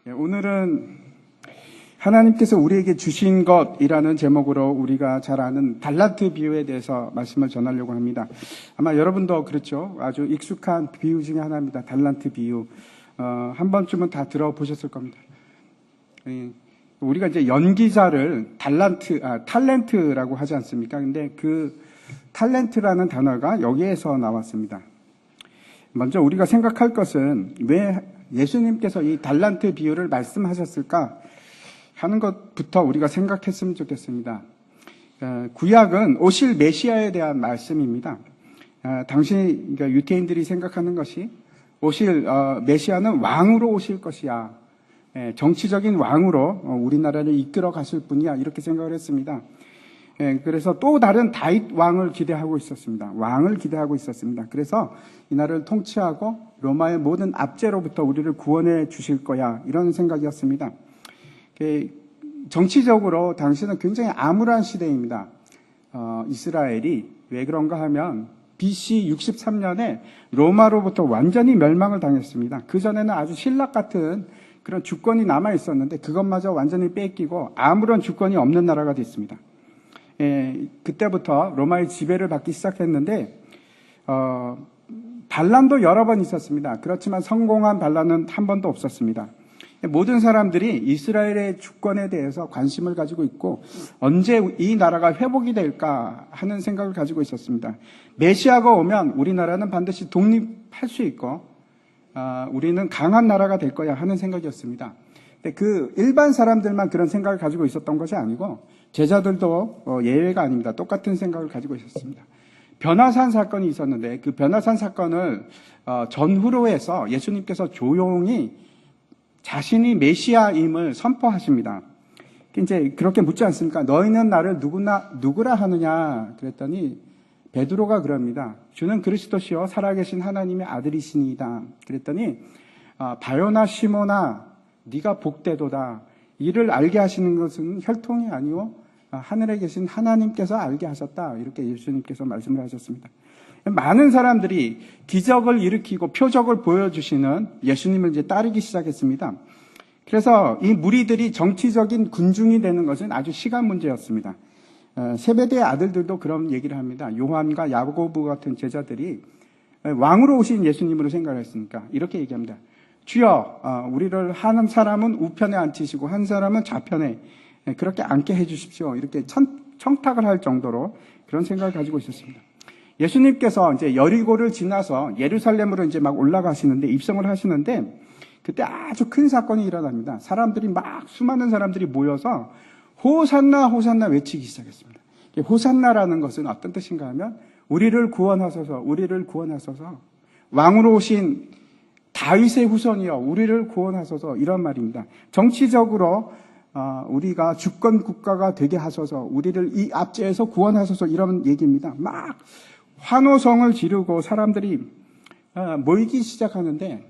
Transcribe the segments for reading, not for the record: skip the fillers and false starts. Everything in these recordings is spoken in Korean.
오늘은 하나님께서 우리에게 주신 것이라는 제목으로 우리가 잘 아는 달란트 비유에 대해서 말씀을 전하려고 합니다. 아마 여러분도 그렇죠. 아주 익숙한 비유 중에 하나입니다. 달란트 비유. 한 번쯤은 다 들어보셨을 겁니다. 우리가 이제 연기자를 탤런트라고 하지 않습니까? 근데 그 탤런트라는 단어가 여기에서 나왔습니다. 먼저 우리가 생각할 것은 왜 예수님께서 이 달란트 비유를 말씀하셨을까 하는 것부터 우리가 생각했으면 좋겠습니다. 구약은 오실 메시아에 대한 말씀입니다. 당시 그러니까 유대인들이 생각하는 것이 오실 메시아는 왕으로 오실 것이야. 정치적인 왕으로 우리나라를 이끌어 가실 분이야. 이렇게 생각을 했습니다. 그래서 또 다른 다윗 왕을 기대하고 있었습니다. 왕을 기대하고 있었습니다. 그래서 이 나라를 통치하고 로마의 모든 압제로부터 우리를 구원해 주실 거야. 이런 생각이었습니다. 정치적으로 당시는 굉장히 암울한 시대입니다. 이스라엘이 왜 그런가 하면 BC 63년에 로마로부터 완전히 멸망을 당했습니다. 그전에는 아주 신라 같은 그런 주권이 남아 있었는데 그것마저 완전히 뺏기고 아무런 주권이 없는 나라가 됐습니다. 그때부터 로마의 지배를 받기 시작했는데 반란도 여러 번 있었습니다. 그렇지만 성공한 반란은 한 번도 없었습니다. 모든 사람들이 이스라엘의 주권에 대해서 관심을 가지고 있고 언제 이 나라가 회복이 될까 하는 생각을 가지고 있었습니다. 메시아가 오면 우리나라는 반드시 독립할 수 있고 우리는 강한 나라가 될 거야 하는 생각이었습니다. 근데 그 일반 사람들만 그런 생각을 가지고 있었던 것이 아니고 제자들도 예외가 아닙니다. 똑같은 생각을 가지고 있었습니다. 변화산 사건이 있었는데 그 변화산 사건을 전후로 해서 예수님께서 조용히 자신이 메시아임을 선포하십니다. 이제 그렇게 묻지 않습니까? 너희는 나를 누구라 하느냐? 그랬더니 베드로가 그럽니다. 주는 그리스도시요 살아계신 하나님의 아들이시니이다. 그랬더니 바요나 시모나 네가 복되도다. 이를 알게 하시는 것은 혈통이 아니오 하늘에 계신 하나님께서 알게 하셨다. 이렇게 예수님께서 말씀을 하셨습니다. 많은 사람들이 기적을 일으키고 표적을 보여주시는 예수님을 이제 따르기 시작했습니다. 그래서 이 무리들이 정치적인 군중이 되는 것은 아주 시간 문제였습니다. 세베대의 아들들도 그런 얘기를 합니다. 요한과 야고보 같은 제자들이 왕으로 오신 예수님으로 생각을 했으니까 이렇게 얘기합니다. 주여, 우리를 한 사람은 우편에 앉히시고 한 사람은 좌편에 그렇게 앉게 해주십시오. 이렇게 청탁을 할 정도로 그런 생각을 가지고 있었습니다. 예수님께서 이제 여리고를 지나서 예루살렘으로 이제 막 올라가시는데 입성을 하시는데 그때 아주 큰 사건이 일어납니다. 수많은 사람들이 모여서 호산나 호산나 외치기 시작했습니다. 호산나라는 것은 어떤 뜻인가 하면 우리를 구원하소서 왕으로 오신 다윗의 후손이여 우리를 구원하소서 이런 말입니다. 정치적으로 우리가 주권 국가가 되게 하소서 우리를 이 압제에서 구원하소서 이런 얘기입니다. 막 환호성을 지르고 사람들이 모이기 시작하는데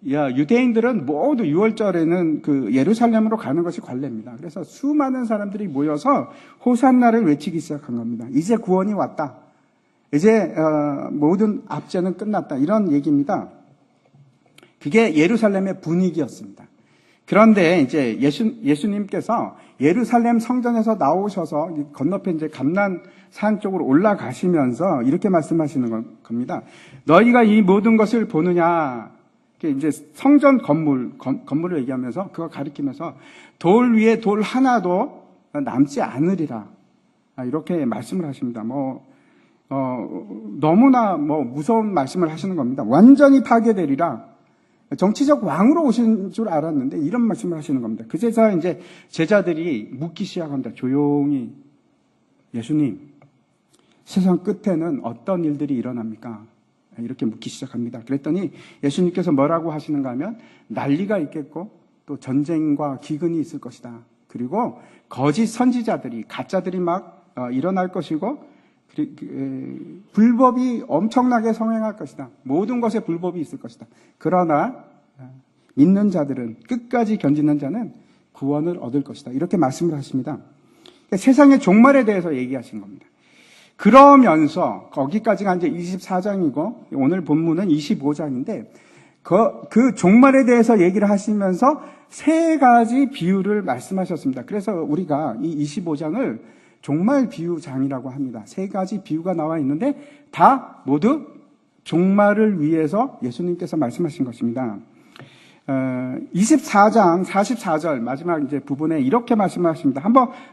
유대인들은 모두 6월절에는 그 예루살렘으로 가는 것이 관례입니다. 그래서 수많은 사람들이 모여서 호산나를 외치기 시작한 겁니다. 이제 구원이 왔다. 이제 모든 압제는 끝났다. 이런 얘기입니다. 그게 예루살렘의 분위기였습니다. 그런데 이제 예수님께서 예루살렘 성전에서 나오셔서 건너편 이제 감난산 쪽으로 올라가시면서 이렇게 말씀하시는 겁니다. 너희가 이 모든 것을 보느냐? 이제 성전 건물을 얘기하면서 그거 가리키면서 돌 위에 돌 하나도 남지 않으리라. 이렇게 말씀을 하십니다. 너무나 무서운 말씀을 하시는 겁니다. 완전히 파괴되리라. 정치적 왕으로 오신 줄 알았는데 이런 말씀을 하시는 겁니다. 그제서 이제 제자들이 묻기 시작합니다. 조용히 예수님 세상 끝에는 어떤 일들이 일어납니까? 이렇게 묻기 시작합니다. 그랬더니 예수님께서 뭐라고 하시는가 하면 난리가 있겠고 또 전쟁과 기근이 있을 것이다. 그리고 거짓 선지자들이 가짜들이 막 일어날 것이고 불법이 엄청나게 성행할 것이다. 모든 것에 불법이 있을 것이다. 그러나 믿는 자들은 끝까지 견디는 자는 구원을 얻을 것이다. 이렇게 말씀을 하십니다. 그러니까 세상의 종말에 대해서 얘기하신 겁니다. 그러면서 거기까지가 이제 24장이고 오늘 본문은 25장인데 그 종말에 대해서 얘기를 하시면서 세 가지 비유를 말씀하셨습니다. 그래서 우리가 이 25장을 종말 비유장이라고 합니다. 세 가지 비유가 나와 있는데 다 모두 종말을 위해서 예수님께서 말씀하신 것입니다. 24장 44절 마지막 이제 부분에 이렇게 말씀하십니다.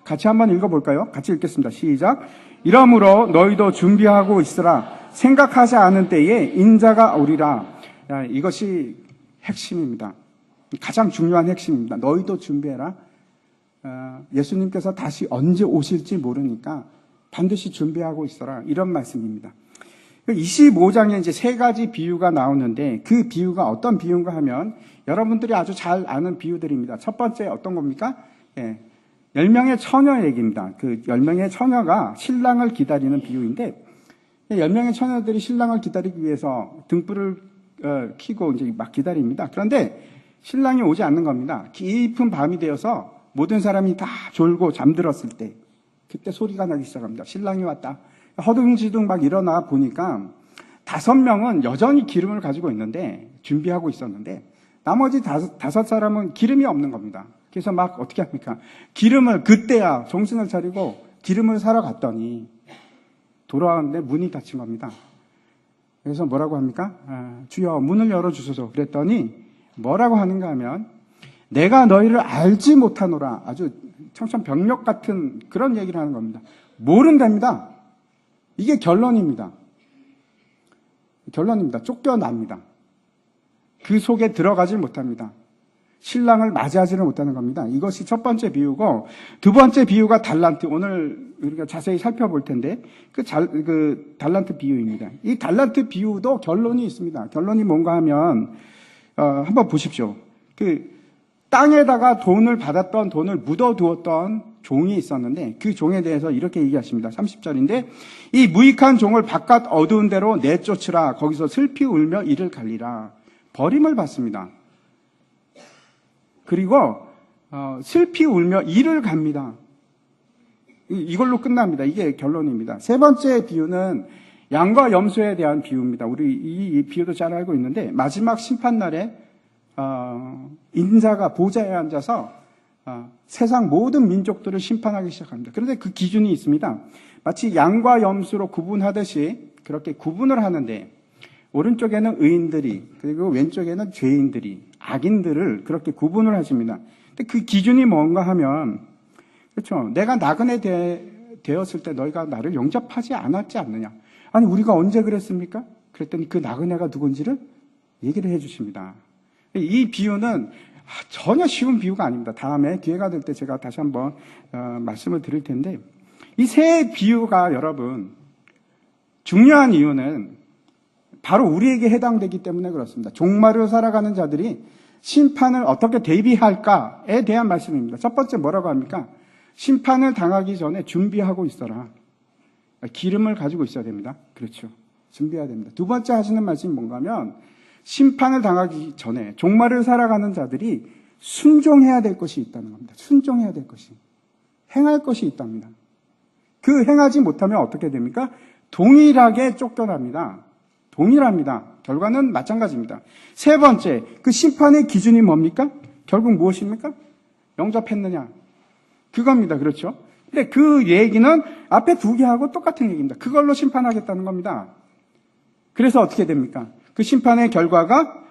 같이 한번 읽어볼까요? 같이 읽겠습니다. 시작. 이러므로 너희도 준비하고 있으라. 생각하지 않은 때에 인자가 오리라. 이것이 핵심입니다. 가장 중요한 핵심입니다. 너희도 준비해라. 예수님께서 다시 언제 오실지 모르니까 반드시 준비하고 있어라. 이런 말씀입니다. 25장에 이제 세 가지 비유가 나오는데 그 비유가 어떤 비유인가 하면 여러분들이 아주 잘 아는 비유들입니다. 첫 번째 어떤 겁니까? 10명의 처녀 얘기입니다. 그 10명의 처녀가 신랑을 기다리는 비유인데 10명의 처녀들이 신랑을 기다리기 위해서 등불을 켜고 이제 막 기다립니다. 그런데 신랑이 오지 않는 겁니다. 깊은 밤이 되어서 모든 사람이 다 졸고 잠들었을 때 그때 소리가 나기 시작합니다. 신랑이 왔다. 허둥지둥 막 일어나 보니까 5명은 여전히 기름을 가지고 있는데 준비하고 있었는데 나머지 5사람은 기름이 없는 겁니다. 그래서 막 어떻게 합니까? 기름을 그때야 정신을 차리고 기름을 사러 갔더니 돌아왔는데 문이 닫힌 겁니다. 그래서 뭐라고 합니까? 주여 문을 열어주소서. 그랬더니 뭐라고 하는가 하면 내가 너희를 알지 못하노라. 아주 청천벽력 같은 그런 얘기를 하는 겁니다. 모른답니다. 이게 결론입니다. 쫓겨납니다. 그 속에 들어가질 못합니다. 신랑을 맞이하지를 못하는 겁니다. 이것이 첫 번째 비유고 두 번째 비유가 달란트. 오늘 우리가 자세히 살펴볼 텐데 그 달란트 비유입니다. 이 달란트 비유도 결론이 있습니다. 결론이 뭔가 하면 한번 보십시오. 그 땅에다가 돈을 묻어두었던 종이 있었는데 그 종에 대해서 이렇게 얘기하십니다. 30절인데 이 무익한 종을 바깥 어두운 데로 내쫓으라. 거기서 슬피 울며 이를 갈리라. 버림을 받습니다. 그리고 슬피 울며 이를 갑니다. 이걸로 끝납니다. 이게 결론입니다. 세 번째 비유는 양과 염소에 대한 비유입니다. 우리 이 비유도 잘 알고 있는데 마지막 심판날에 인자가 보좌에 앉아서 세상 모든 민족들을 심판하기 시작합니다. 그런데 그 기준이 있습니다. 마치 양과 염소로 구분하듯이 그렇게 구분을 하는데 오른쪽에는 의인들이 그리고 왼쪽에는 죄인들이 악인들을 그렇게 구분을 하십니다. 근데 그 기준이 뭔가 하면 그렇죠. 내가 나그네 되었을 때 너희가 나를 영접하지 않았지 않느냐. 아니 우리가 언제 그랬습니까? 그랬더니 그 나그네가 누군지를 얘기를 해 주십니다. 이 비유는 전혀 쉬운 비유가 아닙니다. 다음에 기회가 될 때 제가 다시 한번 말씀을 드릴 텐데 이 세 비유가 여러분 중요한 이유는 바로 우리에게 해당되기 때문에 그렇습니다. 종말을 살아가는 자들이 심판을 어떻게 대비할까에 대한 말씀입니다. 첫 번째 뭐라고 합니까? 심판을 당하기 전에 준비하고 있어라. 기름을 가지고 있어야 됩니다. 그렇죠. 준비해야 됩니다. 두 번째 하시는 말씀이 뭔가 하면 심판을 당하기 전에 종말을 살아가는 자들이 순종해야 될 것이 있다는 겁니다. 순종해야 될 것이. 행할 것이 있답니다. 그 행하지 못하면 어떻게 됩니까? 동일하게 쫓겨납니다. 동일합니다. 결과는 마찬가지입니다. 세 번째, 그 심판의 기준이 뭡니까? 결국 무엇입니까? 영접했느냐? 그겁니다. 그렇죠? 근데 그 얘기는 앞에 두 개하고 똑같은 얘기입니다. 그걸로 심판하겠다는 겁니다. 그래서 어떻게 됩니까? 그 심판의 결과가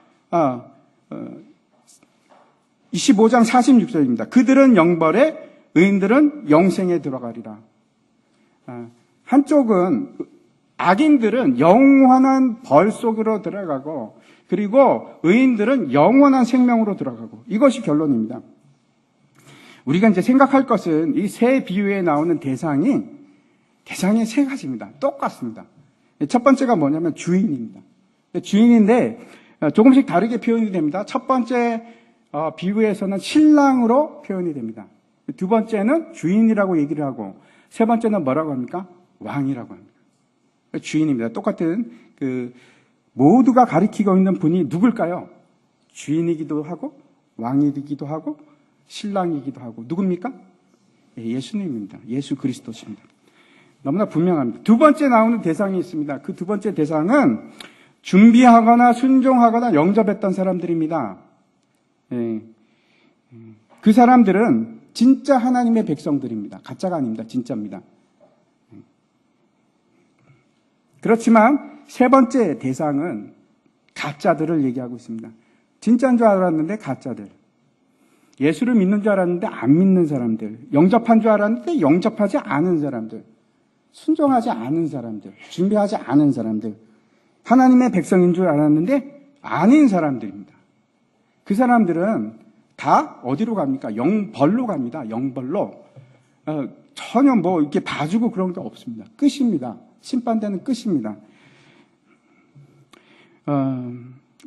25장 46절입니다. 그들은 영벌에 의인들은 영생에 들어가리라. 한쪽은 악인들은 영원한 벌 속으로 들어가고 그리고 의인들은 영원한 생명으로 들어가고 이것이 결론입니다. 우리가 이제 생각할 것은 이 세 비유에 나오는 대상이 세 가지입니다. 똑같습니다. 첫 번째가 뭐냐면 주인입니다. 주인인데 조금씩 다르게 표현이 됩니다. 첫 번째 비유에서는 신랑으로 표현이 됩니다. 두 번째는 주인이라고 얘기를 하고 세 번째는 뭐라고 합니까? 왕이라고 합니다. 주인입니다. 똑같은 모두가 가리키고 있는 분이 누굴까요? 주인이기도 하고 왕이기도 하고 신랑이기도 하고 누굽니까? 예수님입니다. 예수 그리스도십니다. 너무나 분명합니다. 두 번째 나오는 대상이 있습니다. 그 두 번째 대상은 준비하거나 순종하거나 영접했던 사람들입니다. 예. 그 사람들은 진짜 하나님의 백성들입니다. 가짜가 아닙니다. 진짜입니다. 그렇지만 세 번째 대상은 가짜들을 얘기하고 있습니다. 진짜인 줄 알았는데 가짜들. 예수를 믿는 줄 알았는데 안 믿는 사람들. 영접한 줄 알았는데 영접하지 않은 사람들. 순종하지 않은 사람들. 준비하지 않은 사람들. 하나님의 백성인 줄 알았는데 아닌 사람들입니다. 그 사람들은 다 어디로 갑니까? 영벌로 갑니다. 영벌로. 전혀 뭐 이렇게 봐주고 그런 게 없습니다. 끝입니다. 심판대는 끝입니다.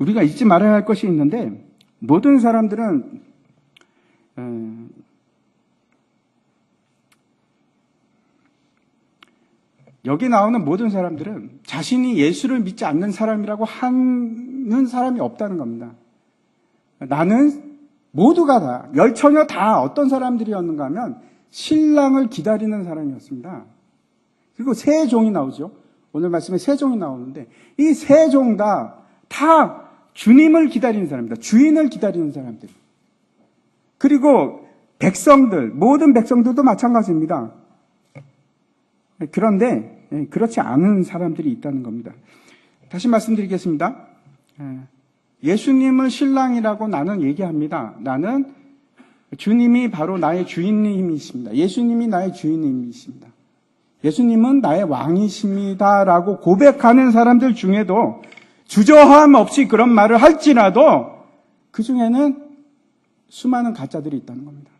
우리가 잊지 말아야 할 것이 있는데 모든 사람들은 여기 나오는 모든 사람들은 자신이 예수를 믿지 않는 사람이라고 하는 사람이 없다는 겁니다. 나는 모두가 다, 열처녀 다 어떤 사람들이었는가 하면 신랑을 기다리는 사람이었습니다. 그리고 세 종이 나오죠. 오늘 말씀에 세 종이 나오는데 이 세 종 다 주님을 기다리는 사람입니다. 주인을 기다리는 사람들. 그리고 백성들, 모든 백성들도 마찬가지입니다. 그런데 그렇지 않은 사람들이 있다는 겁니다. 다시 말씀드리겠습니다. 예수님을 신랑이라고 나는 얘기합니다. 나는 주님이 바로 나의 주인님이십니다. 예수님이 나의 주인님이십니다. 예수님은 나의 왕이십니다라고 고백하는 사람들 중에도 주저함 없이 그런 말을 할지라도 그 중에는 수많은 가짜들이 있다는 겁니다.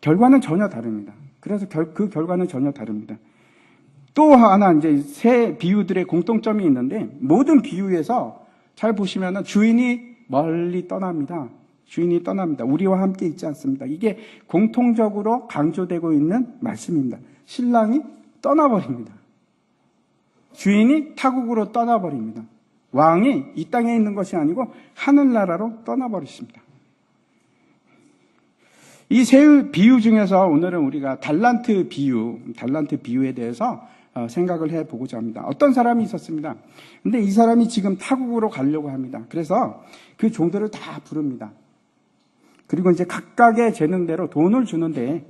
결과는 전혀 다릅니다. 그래서 그 결과는 전혀 다릅니다. 또 하나 이제 세 비유들의 공통점이 있는데 모든 비유에서 잘 보시면은 주인이 멀리 떠납니다. 주인이 떠납니다. 우리와 함께 있지 않습니다. 이게 공통적으로 강조되고 있는 말씀입니다. 신랑이 떠나버립니다. 주인이 타국으로 떠나버립니다. 왕이 이 땅에 있는 것이 아니고 하늘나라로 떠나버리십니다. 이 세 비유 중에서 오늘은 우리가 달란트 비유에 대해서 생각을 해보고자 합니다. 어떤 사람이 있었습니다. 근데 이 사람이 지금 타국으로 가려고 합니다. 그래서 그 종들을 다 부릅니다. 그리고 이제 각각의 재능 대로 돈을 주는데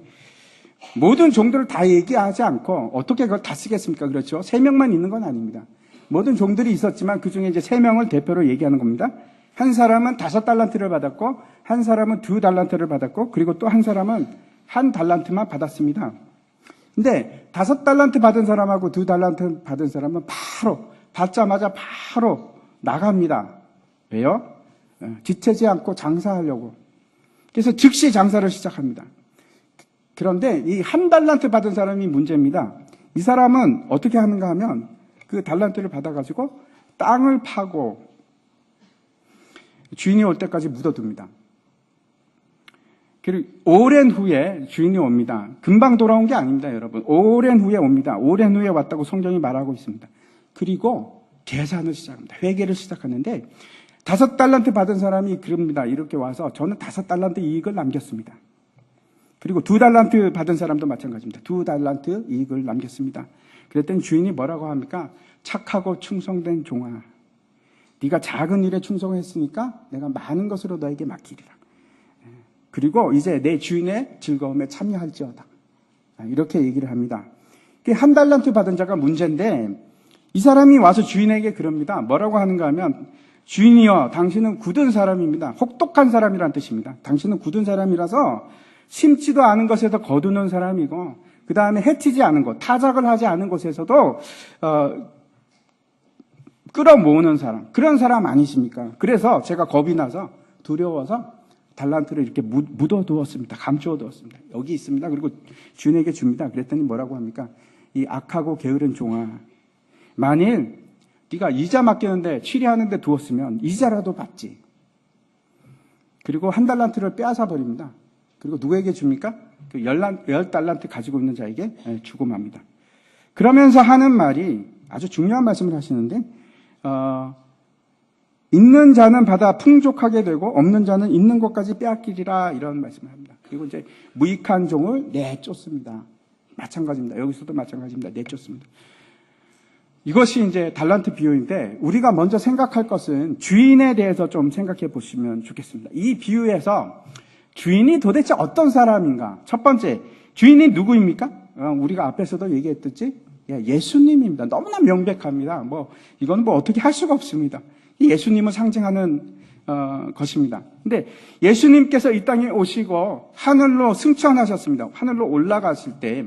모든 종들을 다 얘기하지 않고 어떻게 그걸 다 쓰겠습니까? 그렇죠? 3명만 있는 건 아닙니다. 모든 종들이 있었지만 그 중에 이제 3명을 대표로 얘기하는 겁니다. 한 사람은 5달란트를 받았고 한 사람은 2달란트를 받았고 그리고 또 한 사람은 1달란트만 받았습니다. 근데 5달란트 받은 사람하고 2달란트 받은 사람은 바로 받자마자 바로 나갑니다. 왜요? 지체지 않고 장사하려고. 그래서 즉시 장사를 시작합니다. 그런데 이 1달란트 받은 사람이 문제입니다. 이 사람은 어떻게 하는가 하면 그 달란트를 받아가지고 땅을 파고 주인이 올 때까지 묻어둡니다. 그리고 오랜 후에 주인이 옵니다. 금방 돌아온 게 아닙니다, 여러분. 오랜 후에 옵니다. 오랜 후에 왔다고 성경이 말하고 있습니다. 그리고 계산을 시작합니다. 회계를 시작하는데 5달란트 받은 사람이 그럽니다. 이렇게 와서 저는 5달란트 이익을 남겼습니다. 그리고 2달란트 받은 사람도 마찬가지입니다. 2달란트 이익을 남겼습니다. 그랬더니 주인이 뭐라고 합니까? 착하고 충성된 종아. 네가 작은 일에 충성했으니까 내가 많은 것으로 너에게 맡기리라. 그리고 이제 내 주인의 즐거움에 참여할지어다. 이렇게 얘기를 합니다. 1달란트 받은 자가 문제인데 이 사람이 와서 주인에게 그럽니다. 뭐라고 하는가 하면 주인이여 당신은 굳은 사람입니다. 혹독한 사람이란 뜻입니다. 당신은 굳은 사람이라서 심지도 않은 것에서 거두는 사람이고 그 다음에 해치지 않은 것, 타작을 하지 않은 곳에서도 끌어모으는 사람, 그런 사람 아니십니까? 그래서 제가 겁이 나서 두려워서 달란트를 이렇게 묻어두었습니다. 감추어두었습니다. 여기 있습니다. 그리고 주인에게 줍니다. 그랬더니 뭐라고 합니까? 이 악하고 게으른 종아, 만일 네가 이자 맡기는데 취리하는데 두었으면 이자라도 받지. 그리고 1달란트를 빼앗아 버립니다. 그리고 누구에게 줍니까? 그 10달란트 가지고 있는 자에게 주고 맙니다. 그러면서 하는 말이 아주 중요한 말씀을 하시는데 있는 자는 받아 풍족하게 되고 없는 자는 있는 것까지 빼앗기리라 이런 말씀을 합니다. 그리고 이제 무익한 종을 내쫓습니다. 마찬가지입니다. 여기서도 마찬가지입니다. 내쫓습니다. 이것이 이제 달란트 비유인데 우리가 먼저 생각할 것은 주인에 대해서 좀 생각해 보시면 좋겠습니다. 이 비유에서 주인이 도대체 어떤 사람인가? 첫 번째, 주인이 누구입니까? 우리가 앞에서도 얘기했듯이 예수님입니다. 너무나 명백합니다. 이건 어떻게 할 수가 없습니다. 예수님을 상징하는 것입니다. 근데 예수님께서 이 땅에 오시고 하늘로 승천하셨습니다. 하늘로 올라가실 때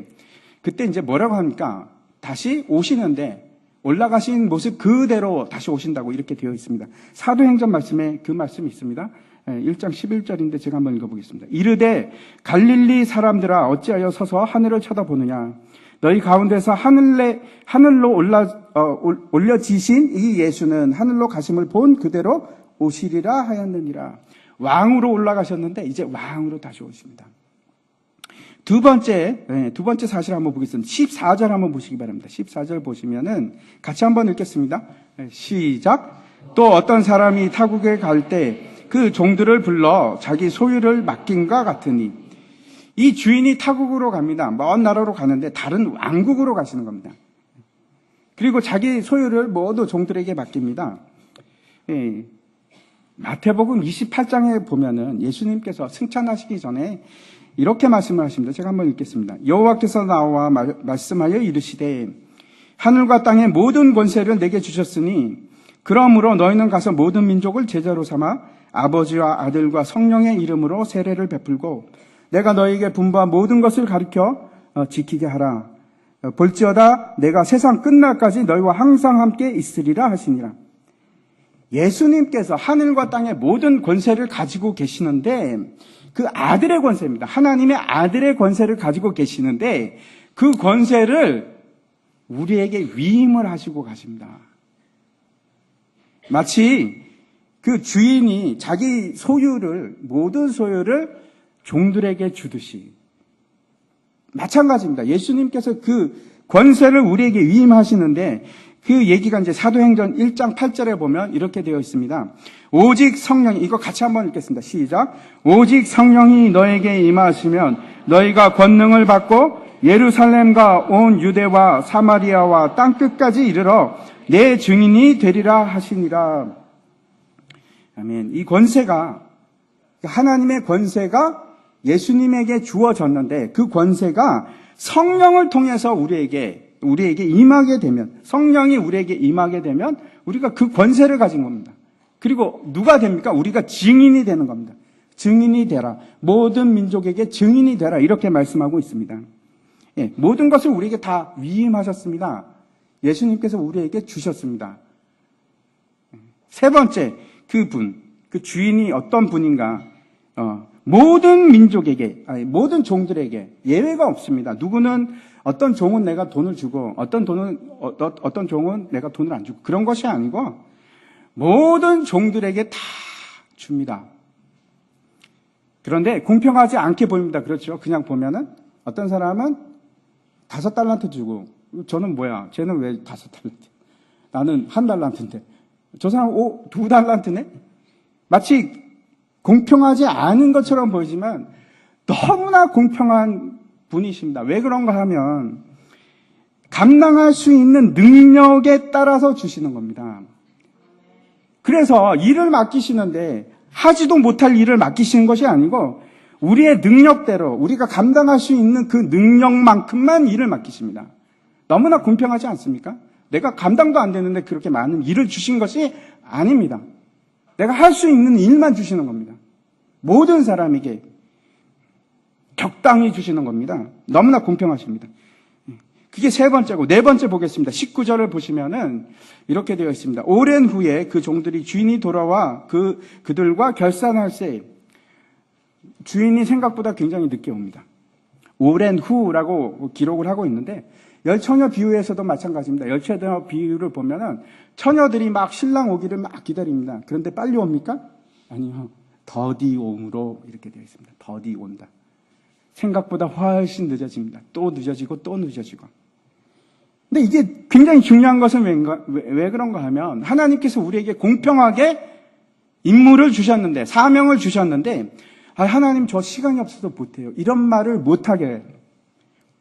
그때 이제 뭐라고 합니까? 다시 오시는데 올라가신 모습 그대로 다시 오신다고 이렇게 되어 있습니다. 사도행전 말씀에 그 말씀이 있습니다. 1장 11절인데 제가 한번 읽어보겠습니다. 이르되 갈릴리 사람들아 어찌하여 서서 하늘을 쳐다보느냐. 너희 가운데서 하늘로 올려지신 이 예수는 하늘로 가심을 본 그대로 오시리라 하였느니라. 왕으로 올라가셨는데 이제 왕으로 다시 오십니다. 두 번째 사실 한번 보겠습니다. 14절 한번 보시기 바랍니다. 14절 보시면은 같이 한번 읽겠습니다. 시작. 또 어떤 사람이 타국에 갈 때 그 종들을 불러 자기 소유를 맡긴과 같으니. 이 주인이 타국으로 갑니다. 먼 나라로 가는데 다른 왕국으로 가시는 겁니다. 그리고 자기 소유를 모두 종들에게 맡깁니다. 마태복음 28장에 보면은 예수님께서 승천하시기 전에 이렇게 말씀을 하십니다. 제가 한번 읽겠습니다. 여호와께서 나와 말씀하여 이르시되 하늘과 땅의 모든 권세를 내게 주셨으니 그러므로 너희는 가서 모든 민족을 제자로 삼아 아버지와 아들과 성령의 이름으로 세례를 베풀고 내가 너희에게 분부한 모든 것을 가르쳐 지키게 하라. 볼지어다 내가 세상 끝날까지 너희와 항상 함께 있으리라 하시니라. 예수님께서 하늘과 땅의 모든 권세를 가지고 계시는데 그 아들의 권세입니다. 하나님의 아들의 권세를 가지고 계시는데 그 권세를 우리에게 위임을 하시고 가십니다. 마치 그 주인이 자기 모든 소유를 종들에게 주듯이 마찬가지입니다. 예수님께서 그 권세를 우리에게 위임하시는데 그 얘기가 이제 사도행전 1장 8절에 보면 이렇게 되어 있습니다. 오직 성령이, 이거 같이 한번 읽겠습니다. 시작. 오직 성령이 너에게 임하시면 너희가 권능을 받고 예루살렘과 온 유대와 사마리아와 땅끝까지 이르러 내 증인이 되리라 하시니라. 아멘. 이 권세가, 하나님의 권세가 예수님에게 주어졌는데 그 권세가 성령을 통해서 우리에게 임하게 되면, 성령이 우리에게 임하게 되면 우리가 그 권세를 가진 겁니다. 그리고 누가 됩니까? 우리가 증인이 되는 겁니다. 증인이 되라. 모든 민족에게 증인이 되라. 이렇게 말씀하고 있습니다. 모든 것을 우리에게 다 위임하셨습니다. 예수님께서 우리에게 주셨습니다. 세 번째, 그 주인이 어떤 분인가? 모든 민족에게, 모든 종들에게 예외가 없습니다. 누구는 어떤 종은 내가 돈을 주고 어떤 종은 내가 돈을 안 주고 그런 것이 아니고 모든 종들에게 다 줍니다. 그런데 공평하지 않게 보입니다. 그렇죠? 그냥 보면은 어떤 사람은 5달란트 주고 저는 뭐야? 쟤는 왜 5달란트? 나는 1달란트인데 저 사람은 2달란트네? 마치 공평하지 않은 것처럼 보이지만 너무나 공평한 분이십니다. 왜 그런가 하면 감당할 수 있는 능력에 따라서 주시는 겁니다. 그래서 일을 맡기시는데 하지도 못할 일을 맡기시는 것이 아니고 우리의 능력대로 우리가 감당할 수 있는 그 능력만큼만 일을 맡기십니다. 너무나 공평하지 않습니까? 내가 감당도 안 되는데 그렇게 많은 일을 주신 것이 아닙니다. 내가 할 수 있는 일만 주시는 겁니다. 모든 사람에게 적당히 주시는 겁니다. 너무나 공평하십니다. 그게 세 번째고, 네 번째 보겠습니다. 19절을 보시면은 이렇게 되어 있습니다. 오랜 후에 그 종들이 주인이 돌아와 그들과 결산할세. 주인이 생각보다 굉장히 늦게 옵니다. 오랜 후라고 기록을 하고 있는데 열처녀 비유에서도 마찬가지입니다. 열처녀 비유를 보면은 처녀들이 막 신랑 오기를 막 기다립니다. 그런데 빨리 옵니까? 아니요. 더디 옴으로 이렇게 되어 있습니다. 더디 온다. 생각보다 훨씬 늦어집니다. 또 늦어지고 또 늦어지고. 근데 이게 굉장히 중요한 것은 왜 그런가 하면 하나님께서 우리에게 공평하게 임무를 주셨는데, 사명을 주셨는데, 하나님 저 시간이 없어서 못해요. 이런 말을 못하게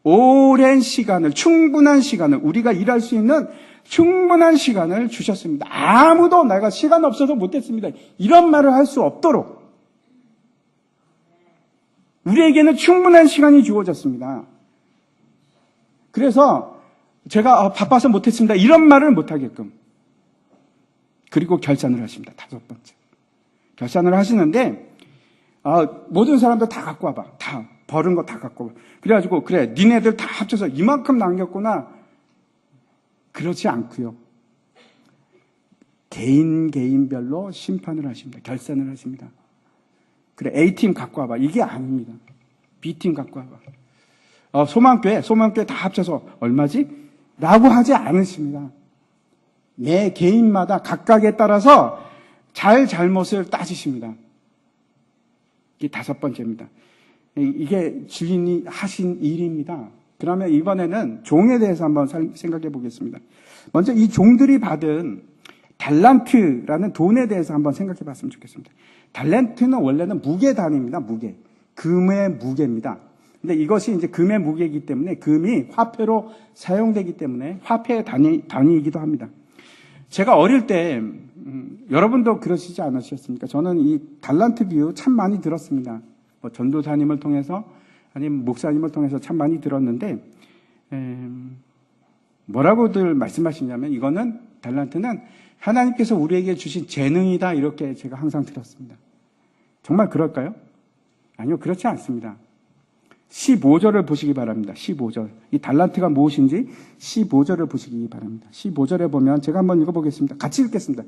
오랜 시간을, 충분한 시간을, 우리가 일할 수 있는 충분한 시간을 주셨습니다. 아무도 내가 시간 없어서 못했습니다. 이런 말을 할 수 없도록 우리에게는 충분한 시간이 주어졌습니다. 그래서 제가 바빠서 못했습니다. 이런 말을 못하게끔. 그리고 결산을 하십니다. 5번째. 결산을 하시는데 모든 사람들 다 갖고 와봐. 다 버는 거 다 갖고 와. 그래가지고 그래 니네들 다 합쳐서 이만큼 남겼구나. 그렇지 않고요. 개인별로 심판을 하십니다. 결산을 하십니다. 그래 A팀 갖고 와봐. 이게 아닙니다. B팀 갖고 와봐. 소망교회 다 합쳐서 얼마지? 라고 하지 않으십니다. 매 개인마다 각각에 따라서 잘못을 따지십니다. 이게 5번째입니다. 이게 주인이 하신 일입니다. 그러면 이번에는 종에 대해서 한번 생각해 보겠습니다. 먼저 이 종들이 받은 달란트라는 돈에 대해서 한번 생각해 봤으면 좋겠습니다. 달란트는 원래는 무게 단위입니다. 무게. 금의 무게입니다. 근데 이것이 이제 금의 무게이기 때문에 금이 화폐로 사용되기 때문에 화폐의 단위이기도 합니다. 제가 어릴 때 여러분도 그러시지 않으셨습니까? 저는 이 달란트 비유 참 많이 들었습니다. 전도사님을 통해서 아니면 목사님을 통해서 참 많이 들었는데 뭐라고들 말씀하시냐면 이거는 달란트는 하나님께서 우리에게 주신 재능이다 이렇게 제가 항상 들었습니다. 정말 그럴까요? 아니요, 그렇지 않습니다. 15절을 보시기 바랍니다. 15절. 이 달란트가 무엇인지 15절을 보시기 바랍니다. 15절에 보면 제가 한번 읽어보겠습니다. 같이 읽겠습니다.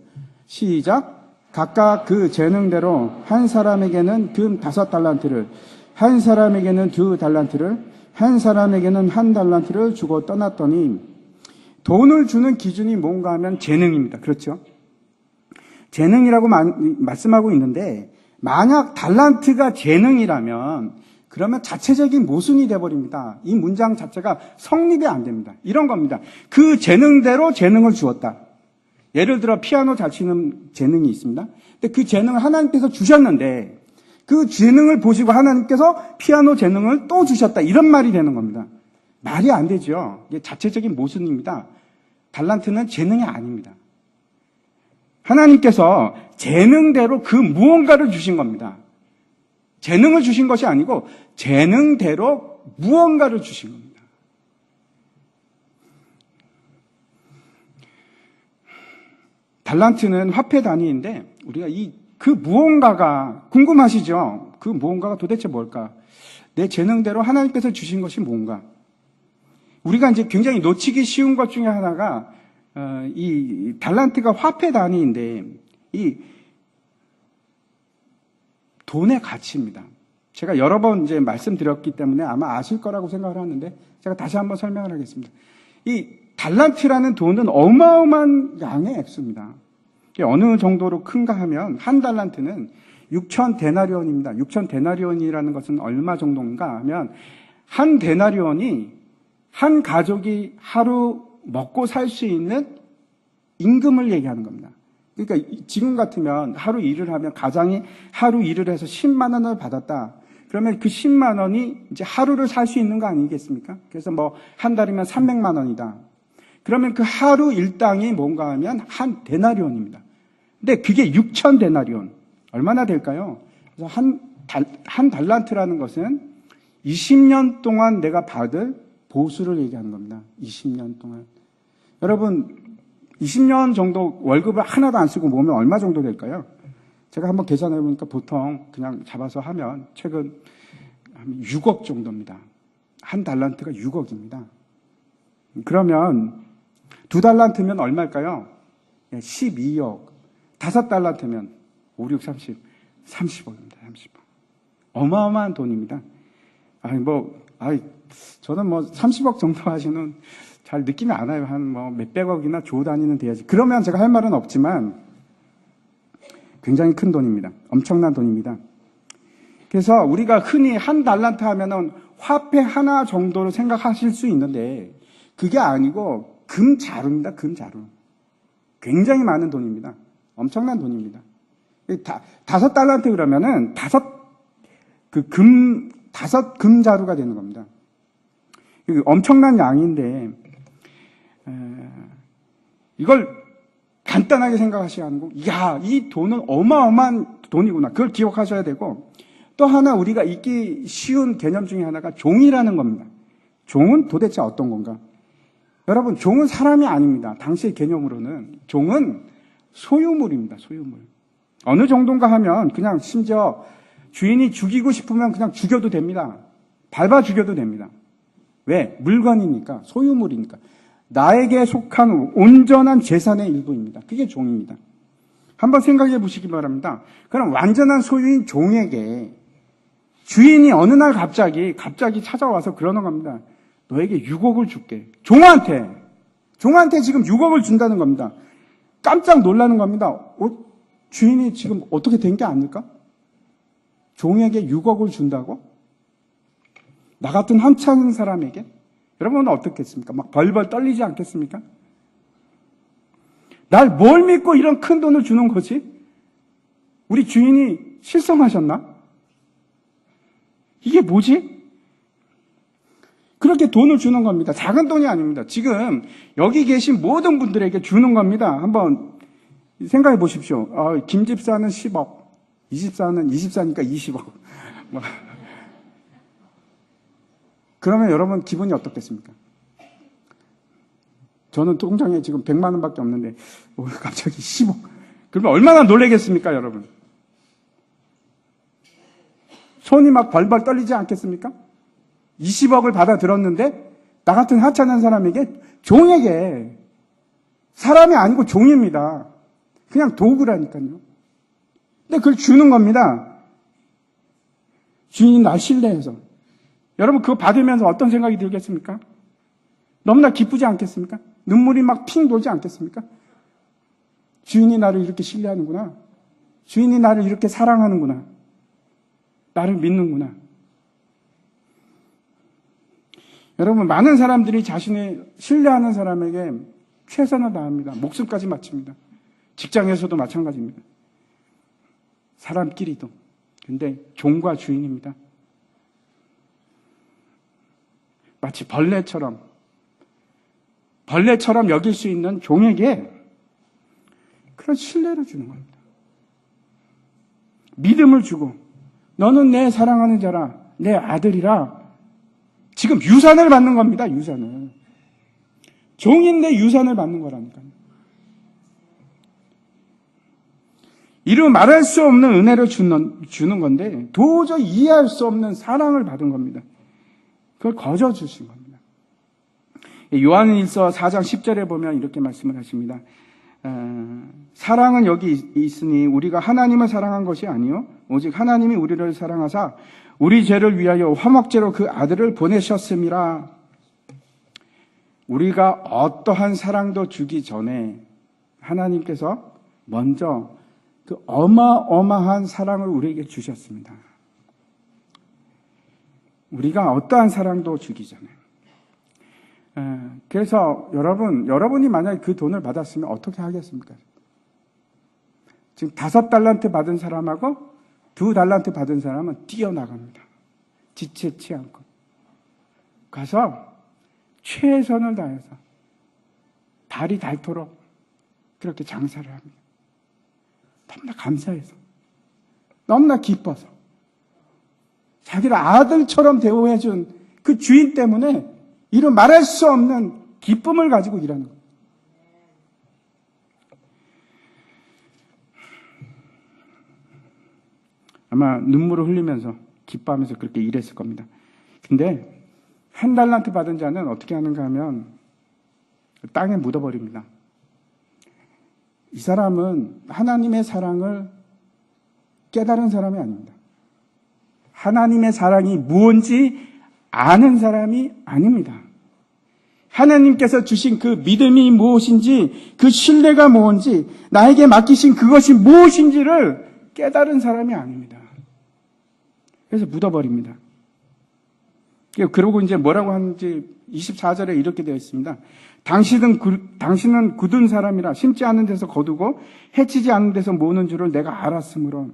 시작. 각각 그 재능대로 한 사람에게는 금 5달란트를, 한 사람에게는 2달란트를, 한 사람에게는 1달란트를 주고 떠났더니 돈을 주는 기준이 뭔가 하면 재능입니다. 그렇죠? 재능이라고 말씀하고 있는데 만약 달란트가 재능이라면 그러면 자체적인 모순이 돼버립니다. 이 문장 자체가 성립이 안 됩니다. 이런 겁니다. 그 재능대로 재능을 주었다. 예를 들어 피아노 잘 치는 재능이 있습니다. 근데 그 재능을 하나님께서 주셨는데 그 재능을 보시고 하나님께서 피아노 재능을 또 주셨다. 이런 말이 되는 겁니다. 말이 안 되죠. 이게 자체적인 모순입니다. 달란트는 재능이 아닙니다. 하나님께서 재능대로 그 무언가를 주신 겁니다. 재능을 주신 것이 아니고 재능대로 무언가를 주신 겁니다. 달란트는 화폐 단위인데 우리가 그 무언가가 궁금하시죠? 그 무언가가 도대체 뭘까? 내 재능대로 하나님께서 주신 것이 뭔가? 우리가 이제 굉장히 놓치기 쉬운 것 중에 하나가 이 달란트가 화폐 단위인데 이 돈의 가치입니다. 제가 여러 번 이제 말씀드렸기 때문에 아마 아실 거라고 생각을 하는데 제가 다시 한번 설명을 하겠습니다. 이 달란트라는 돈은 어마어마한 양의 액수입니다. 어느 정도로 큰가 하면 한 달란트는 6,000데나리온입니다. 6,000데나리온이라는 것은 얼마 정도인가 하면 한 데나리온이 한 가족이 하루 먹고 살 수 있는 임금을 얘기하는 겁니다. 그러니까 지금 같으면 하루 일을 하면 가장이 하루 일을 해서 10만 원을 받았다. 그러면 그 10만 원이 이제 하루를 살 수 있는 거 아니겠습니까? 그래서 뭐 한 달이면 300만 원이다. 그러면 그 하루 일당이 뭔가 하면 한 데나리온입니다. 근데 그게 6,000데나리온. 얼마나 될까요? 그래서 한 달란트라는 것은 20년 동안 내가 받을 보수를 얘기하는 겁니다. 20년 동안. 여러분, 20년 정도 월급을 하나도 안 쓰고 모으면 얼마 정도 될까요? 제가 한번 계산해 보니까 보통 그냥 잡아서 하면 최근 6억 정도입니다. 한 달란트가 6억입니다. 그러면 2달란트면 얼마일까요? 12억. 5달란트면 5, 6, 30. 30억입니다. 30억. 어마어마한 돈입니다. 저는 30억 정도 하시는 잘 느낌이 안 와요. 한 몇백억이나 조 단위는 돼야지. 그러면 제가 할 말은 없지만 굉장히 큰 돈입니다. 엄청난 돈입니다. 그래서 우리가 흔히 한 달란트 하면은 화폐 하나 정도로 생각하실 수 있는데 그게 아니고 금자루입니다. 금자루. 굉장히 많은 돈입니다. 엄청난 돈입니다. 5달란트 그러면은 5 금자루가 되는 겁니다. 엄청난 양인데 이걸 간단하게 생각하셔야 하는 거고, 야, 이 돈은 어마어마한 돈이구나. 그걸 기억하셔야 되고, 또 하나 우리가 잊기 쉬운 개념 중에 하나가 종이라는 겁니다. 종은 도대체 어떤 건가? 여러분, 종은 사람이 아닙니다. 당시의 개념으로는. 종은 소유물입니다. 소유물. 어느 정도인가 하면 그냥 심지어 주인이 죽이고 싶으면 그냥 죽여도 됩니다. 밟아 죽여도 됩니다. 왜? 물건이니까, 소유물이니까. 나에게 속한 온전한 재산의 일부입니다. 그게 종입니다. 한번 생각해 보시기 바랍니다. 그럼 완전한 소유인 종에게 주인이 어느 날 갑자기 찾아와서 그러는 겁니다. 너에게 6억을 줄게. 종한테 지금 6억을 준다는 겁니다. 깜짝 놀라는 겁니다. 주인이 지금 어떻게 된 게 아닐까? 종에게 6억을 준다고? 나 같은 한창 사람에게? 여러분은 어떻겠습니까? 막 벌벌 떨리지 않겠습니까? 날 뭘 믿고 이런 큰 돈을 주는 거지? 우리 주인이 실성하셨나? 이게 뭐지? 그렇게 돈을 주는 겁니다. 작은 돈이 아닙니다. 지금 여기 계신 모든 분들에게 주는 겁니다. 한번 생각해 보십시오. 김 집사는 10억, 이 집사는 24니까 20억. 그러면 여러분 기분이 어떻겠습니까? 저는 통장에 지금 100만 원밖에 없는데 갑자기 10억. 그러면 얼마나 놀라겠습니까, 여러분? 손이 막 벌벌 떨리지 않겠습니까? 20억을 받아 들었는데 나 같은 하찮은 사람에게, 종에게, 사람이 아니고 종입니다. 그냥 도구라니까요. 근데 그걸 주는 겁니다. 주인이 날 신뢰해서. 여러분 그거 받으면서 어떤 생각이 들겠습니까? 너무나 기쁘지 않겠습니까? 눈물이 막 핑 돌지 않겠습니까? 주인이 나를 이렇게 신뢰하는구나. 주인이 나를 이렇게 사랑하는구나. 나를 믿는구나. 여러분, 많은 사람들이 자신을 신뢰하는 사람에게 최선을 다합니다. 목숨까지 바칩니다. 직장에서도 마찬가지입니다. 사람끼리도. 근데 종과 주인입니다. 마치 벌레처럼 여길 수 있는 종에게 그런 신뢰를 주는 겁니다. 믿음을 주고, 너는 내 사랑하는 자라, 내 아들이라. 지금 유산을 받는 겁니다. 유산을. 종인데 유산을 받는 거라니까요. 이루 말할 수 없는 은혜를 주는 건데 도저히 이해할 수 없는 사랑을 받은 겁니다. 그걸 거저 주신 겁니다. 요한일서 4장 10절에 보면 이렇게 말씀을 하십니다. 사랑은 여기 있으니 우리가 하나님을 사랑한 것이 아니요 오직 하나님이 우리를 사랑하사 우리 죄를 위하여 화목제로 그 아들을 보내셨음이라. 우리가 어떠한 사랑도 주기 전에 하나님께서 먼저 그 어마어마한 사랑을 우리에게 주셨습니다. 우리가 어떠한 사랑도 주기 전에. 그래서 여러분이 만약에 그 돈을 받았으면 어떻게 하겠습니까? 지금 5달란트 받은 사람하고 2달란트 받은 사람은 뛰어나갑니다. 지체치 않고. 가서 최선을 다해서 달이 닳도록 그렇게 장사를 합니다. 너무나 감사해서, 너무나 기뻐서, 자기를 아들처럼 대우해준 그 주인 때문에 이루 말할 수 없는 기쁨을 가지고 일하는 거예요. 아마 눈물을 흘리면서 기뻐하면서 그렇게 일했을 겁니다. 근데 1달란트 받은 자는 어떻게 하는가 하면 땅에 묻어버립니다. 이 사람은 하나님의 사랑을 깨달은 사람이 아닙니다. 하나님의 사랑이 무엇인지 아는 사람이 아닙니다. 하나님께서 주신 그 믿음이 무엇인지, 그 신뢰가 무엇인지, 나에게 맡기신 그것이 무엇인지를 깨달은 사람이 아닙니다. 그래서 묻어버립니다. 그러고 이제 뭐라고 하는지 24절에 이렇게 되어 있습니다. 당신은 굳은 사람이라 심지 않은 데서 거두고 해치지 않은 데서 모으는 줄을 내가 알았으므로.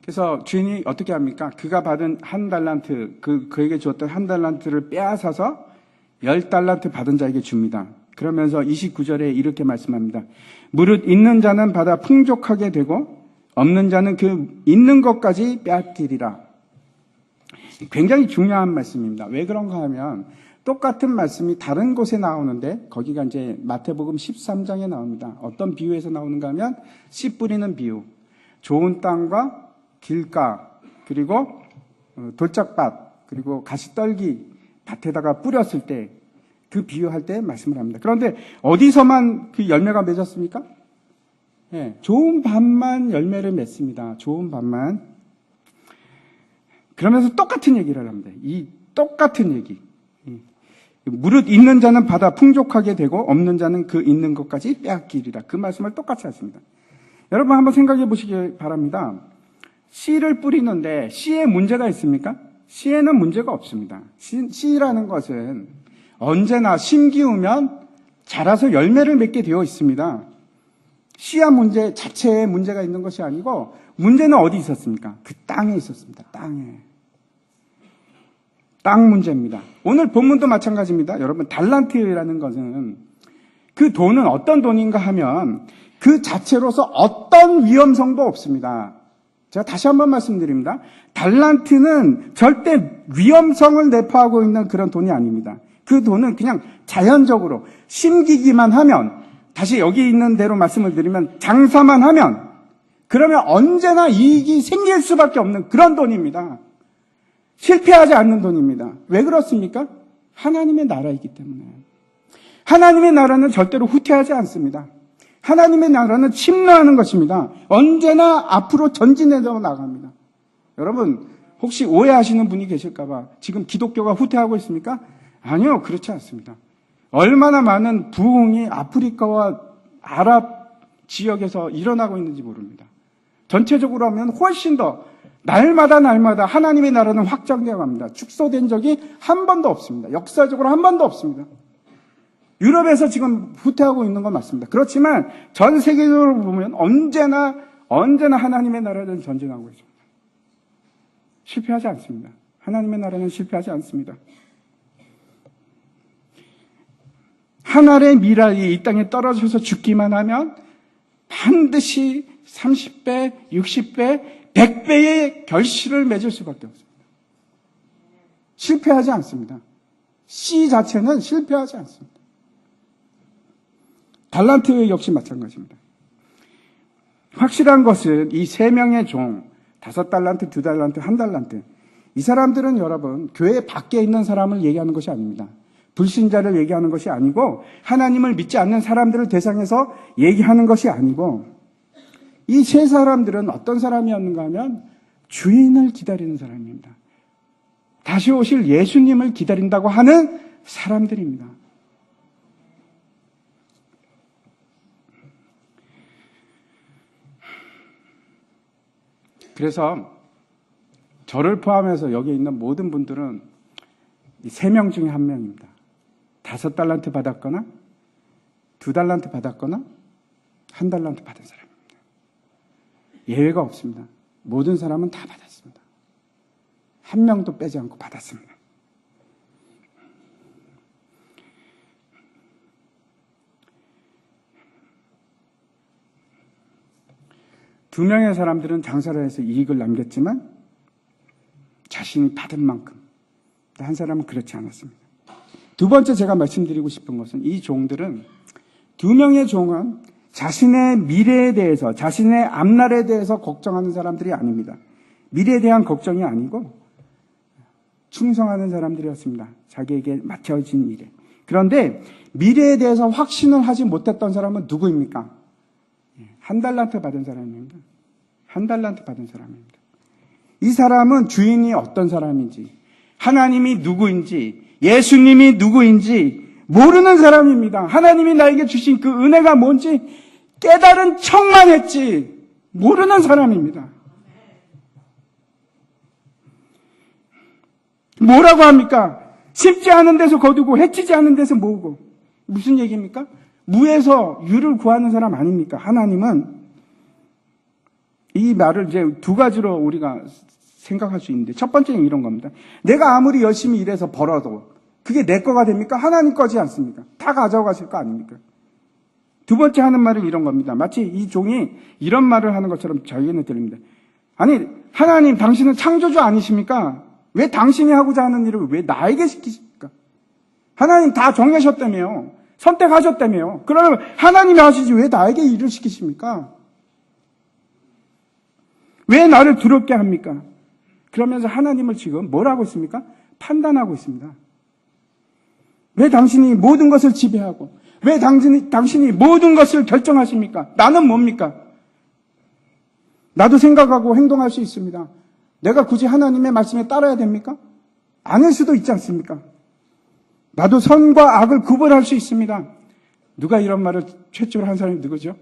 그래서 주인이 어떻게 합니까? 그가 받은 1달란트, 그에게 주었던 1달란트를 빼앗아서 10달란트 받은 자에게 줍니다. 그러면서 29절에 이렇게 말씀합니다. 무릇 있는 자는 받아 풍족하게 되고 없는 자는 그 있는 것까지 빼앗기리라. 굉장히 중요한 말씀입니다. 왜 그런가 하면 똑같은 말씀이 다른 곳에 나오는데 거기가 이제 마태복음 13장에 나옵니다. 어떤 비유에서 나오는가 하면 씨 뿌리는 비유, 좋은 땅과 길가, 그리고 돌짝밭, 그리고 가시떨기 밭에다가 뿌렸을 때 그 비유할 때 말씀을 합니다. 그런데 어디서만 그 열매가 맺었습니까? 네, 좋은 밭만 열매를 맺습니다. 좋은 밭만. 그러면서 똑같은 얘기를 합니다. 이 똑같은 얘기. 무릇 있는 자는 받아 풍족하게 되고 없는 자는 그 있는 것까지 빼앗기리라. 그 말씀을 똑같이 하십니다. 여러분 한번 생각해 보시기 바랍니다. 씨를 뿌리는데 씨에 문제가 있습니까? 씨에는 문제가 없습니다. 씨라는 것은 언제나 심기우면 자라서 열매를 맺게 되어 있습니다. 씨앗 문제 자체에 문제가 있는 것이 아니고 문제는 어디 있었습니까? 그 땅에 있었습니다. 땅에. 땅 문제입니다. 오늘 본문도 마찬가지입니다. 여러분 달란트라는 것은 그 돈은 어떤 돈인가 하면 그 자체로서 어떤 위험성도 없습니다. 제가 다시 한번 말씀드립니다. 달란트는 절대 위험성을 내포하고 있는 그런 돈이 아닙니다. 그 돈은 그냥 자연적으로 심기기만 하면, 다시 여기 있는 대로 말씀을 드리면 장사만 하면 그러면 언제나 이익이 생길 수밖에 없는 그런 돈입니다. 실패하지 않는 돈입니다. 왜 그렇습니까? 하나님의 나라이기 때문에. 하나님의 나라는 절대로 후퇴하지 않습니다. 하나님의 나라는 침노하는 것입니다. 언제나 앞으로 전진해서 나갑니다. 여러분 혹시 오해하시는 분이 계실까 봐 지금 기독교가 후퇴하고 있습니까? 아니요, 그렇지 않습니다. 얼마나 많은 부흥이 아프리카와 아랍 지역에서 일어나고 있는지 모릅니다. 전체적으로 하면 훨씬 더 날마다 하나님의 나라는 확장되어 갑니다. 축소된 적이 한 번도 없습니다. 역사적으로 한 번도 없습니다. 유럽에서 지금 후퇴하고 있는 건 맞습니다. 그렇지만 전 세계적으로 보면 언제나 하나님의 나라는 전진하고 있습니다. 실패하지 않습니다. 하나님의 나라는 실패하지 않습니다. 한 알의 밀알이 이 땅에 떨어져서 죽기만 하면 반드시 30배, 60배, 100배의 결실을 맺을 수밖에 없습니다. 실패하지 않습니다. 씨 자체는 실패하지 않습니다. 달란트 역시 마찬가지입니다. 확실한 것은 이 3명의 종, 5달란트, 2달란트, 1달란트, 이 사람들은 여러분 교회 밖에 있는 사람을 얘기하는 것이 아닙니다. 불신자를 얘기하는 것이 아니고 하나님을 믿지 않는 사람들을 대상해서 얘기하는 것이 아니고, 이 세 사람들은 어떤 사람이었는가 하면 주인을 기다리는 사람입니다. 다시 오실 예수님을 기다린다고 하는 사람들입니다. 그래서 저를 포함해서 여기 있는 모든 분들은 이 3명 중에 1명입니다. 5달란트 받았거나 2달란트 받았거나 1달란트 받은 사람입니다. 예외가 없습니다. 모든 사람은 다 받았습니다. 1명도 빼지 않고 받았습니다. 두 명의 사람들은 장사를 해서 이익을 남겼지만 자신이 받은 만큼, 한 사람은 그렇지 않았습니다. 두 번째 제가 말씀드리고 싶은 것은 이 종들은, 2명의 종은 자신의 미래에 대해서, 자신의 앞날에 대해서 걱정하는 사람들이 아닙니다. 미래에 대한 걱정이 아니고 충성하는 사람들이었습니다. 자기에게 맡겨진 일에. 그런데 미래에 대해서 확신을 하지 못했던 사람은 누구입니까? 1달란트 받은 사람입니다. 1달란트 받은 사람입니다. 이 사람은 주인이 어떤 사람인지, 하나님이 누구인지, 예수님이 누구인지 모르는 사람입니다. 하나님이 나에게 주신 그 은혜가 뭔지 깨달은 척만 했지 모르는 사람입니다. 뭐라고 합니까? 심지 않은 데서 거두고 해치지 않은 데서 모으고. 무슨 얘기입니까? 무에서 유를 구하는 사람 아닙니까? 하나님은 이 말을 이제 2가지로 우리가 생각할 수 있는데, 첫 번째는 이런 겁니다. 내가 아무리 열심히 일해서 벌어도 그게 내 거가 됩니까? 하나님 거지 않습니까? 다 가져가실 거 아닙니까? 두 번째 하는 말은 이런 겁니다. 마치 이 종이 이런 말을 하는 것처럼 저에게는 들립니다. 아니, 하나님, 당신은 창조주 아니십니까? 왜 당신이 하고자 하는 일을 왜 나에게 시키십니까? 하나님 다 정하셨다며요. 선택하셨다며요. 그러면 하나님이 하시지 왜 나에게 일을 시키십니까? 왜 나를 두렵게 합니까? 그러면서 하나님을 지금 뭘 하고 있습니까? 판단하고 있습니다. 왜 당신이 모든 것을 지배하고 왜 당신이 모든 것을 결정하십니까? 나는 뭡니까? 나도 생각하고 행동할 수 있습니다. 내가 굳이 하나님의 말씀에 따라야 됩니까? 아닐 수도 있지 않습니까? 나도 선과 악을 구분할 수 있습니다. 누가 이런 말을 최초로 한 사람이 누구죠?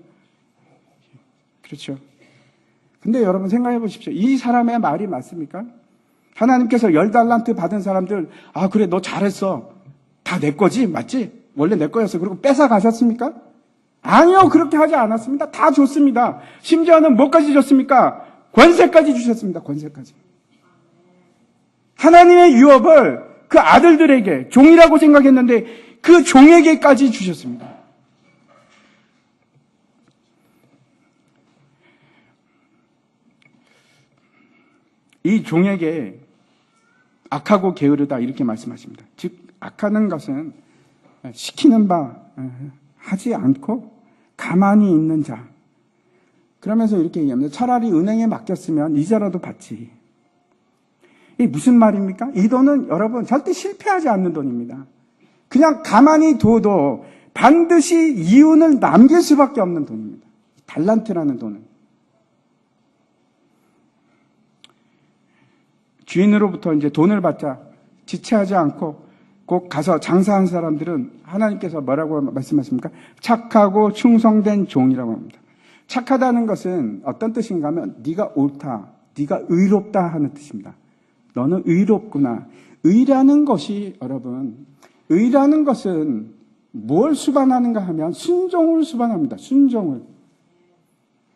그렇죠. 근데 여러분 생각해 보십시오. 이 사람의 말이 맞습니까? 하나님께서 10달란트 받은 사람들, 아, 그래, 너 잘했어. 다 내 거지? 맞지? 원래 내 거였어. 그리고 뺏어 가셨습니까? 아니요, 그렇게 하지 않았습니다. 다 줬습니다. 심지어는 뭐까지 줬습니까? 권세까지 주셨습니다. 권세까지. 하나님의 유업을 그 아들들에게 종이라고 생각했는데 그 종에게까지 주셨습니다. 이 종에게 악하고 게으르다 이렇게 말씀하십니다. 즉 악하는 것은 시키는 바 하지 않고 가만히 있는 자. 그러면서 이렇게 얘기합니다. 차라리 은행에 맡겼으면 이자라도 받지. 이게 무슨 말입니까? 이 돈은 여러분 절대 실패하지 않는 돈입니다. 그냥 가만히 둬도 반드시 이윤을 남길 수밖에 없는 돈입니다. 달란트라는 돈은. 주인으로부터 이제 돈을 받자 지체하지 않고 꼭 가서 장사한 사람들은 하나님께서 뭐라고 말씀하십니까? 착하고 충성된 종이라고 합니다. 착하다는 것은 어떤 뜻인가 하면 네가 옳다, 네가 의롭다 하는 뜻입니다. 너는 의롭구나. 의라는 것이 여러분, 의라는 것은 뭘 수반하는가 하면 순종을 수반합니다. 순종을.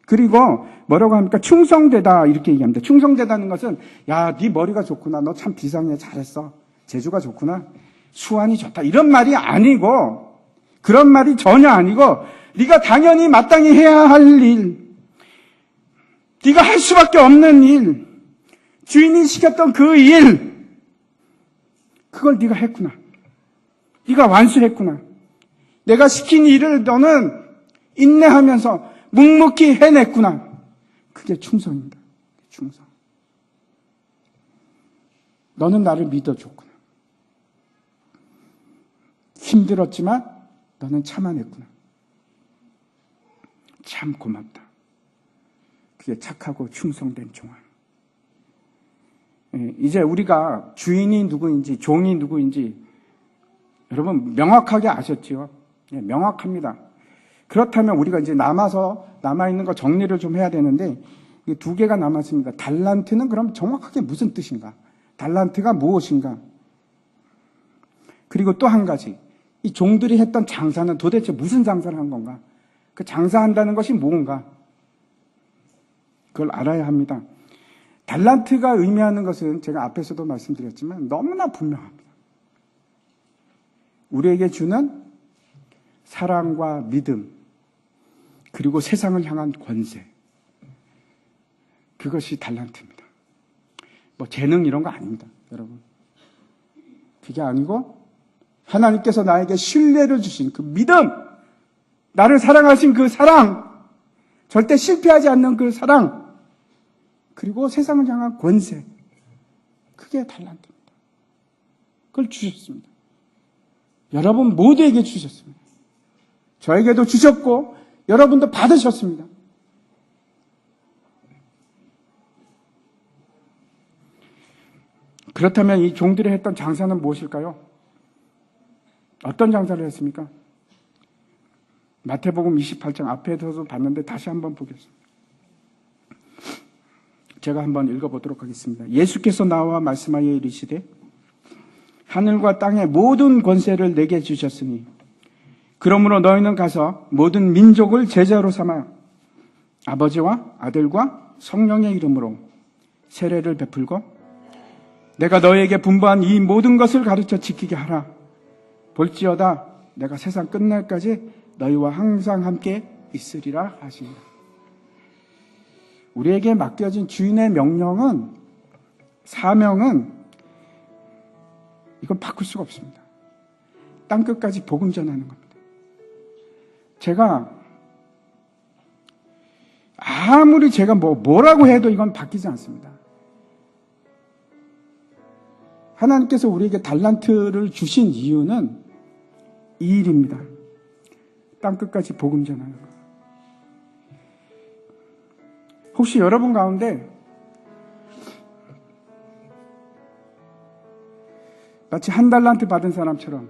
그리고 뭐라고 합니까? 충성되다 이렇게 얘기합니다. 충성되다는 것은 야, 네 머리가 좋구나. 너 참 비상해. 잘했어. 재주가 좋구나. 수완이 좋다. 이런 말이 아니고 그런 말이 전혀 아니고 네가 당연히 마땅히 해야 할 일, 네가 할 수밖에 없는 일, 주인이 시켰던 그 일, 그걸 네가 했구나. 네가 완수했구나. 내가 시킨 일을 너는 인내하면서 묵묵히 해냈구나. 그게 충성입니다. 충성. 너는 나를 믿어줬구나. 힘들었지만 너는 참아냈구나. 참 고맙다. 그게 착하고 충성된 종아. 이제 우리가 주인이 누구인지 종이 누구인지 여러분 명확하게 아셨지요? 명확합니다. 그렇다면 우리가 이제 남아있는 거 정리를 좀 해야 되는데 두 개가 남았습니다. 달란트는 그럼 정확하게 무슨 뜻인가? 달란트가 무엇인가? 그리고 또 한 가지. 이 종들이 했던 장사는 도대체 무슨 장사를 한 건가? 그 장사한다는 것이 뭔가? 그걸 알아야 합니다. 달란트가 의미하는 것은 제가 앞에서도 말씀드렸지만 너무나 분명합니다. 우리에게 주는 사랑과 믿음, 그리고 세상을 향한 권세. 그것이 달란트입니다. 뭐 재능 이런 거 아닙니다, 여러분. 그게 아니고 하나님께서 나에게 신뢰를 주신 그 믿음, 나를 사랑하신 그 사랑, 절대 실패하지 않는 그 사랑, 그리고 세상을 향한 권세. 그게 달란트입니다. 그걸 주셨습니다. 여러분 모두에게 주셨습니다. 저에게도 주셨고 여러분도 받으셨습니다. 그렇다면 이 종들이 했던 장사는 무엇일까요? 어떤 장사를 했습니까? 마태복음 28장 앞에서도 봤는데 다시 한번 보겠습니다. 제가 한번 읽어보도록 하겠습니다. 예수께서 나와 말씀하여 이르시되 하늘과 땅의 모든 권세를 내게 주셨으니 그러므로 너희는 가서 모든 민족을 제자로 삼아 아버지와 아들과 성령의 이름으로 세례를 베풀고 내가 너희에게 분부한 이 모든 것을 가르쳐 지키게 하라. 볼지어다 내가 세상 끝날까지 너희와 항상 함께 있으리라 하십니다. 우리에게 맡겨진 주인의 명령은, 사명은 이건 바꿀 수가 없습니다. 땅끝까지 복음 전하는 겁니다. 제가 아무리 제가 뭐라고 해도 이건 바뀌지 않습니다. 하나님께서 우리에게 달란트를 주신 이유는 이 일입니다. 땅끝까지 복음 전하는 것. 혹시 여러분 가운데 마치 한 달란트 받은 사람처럼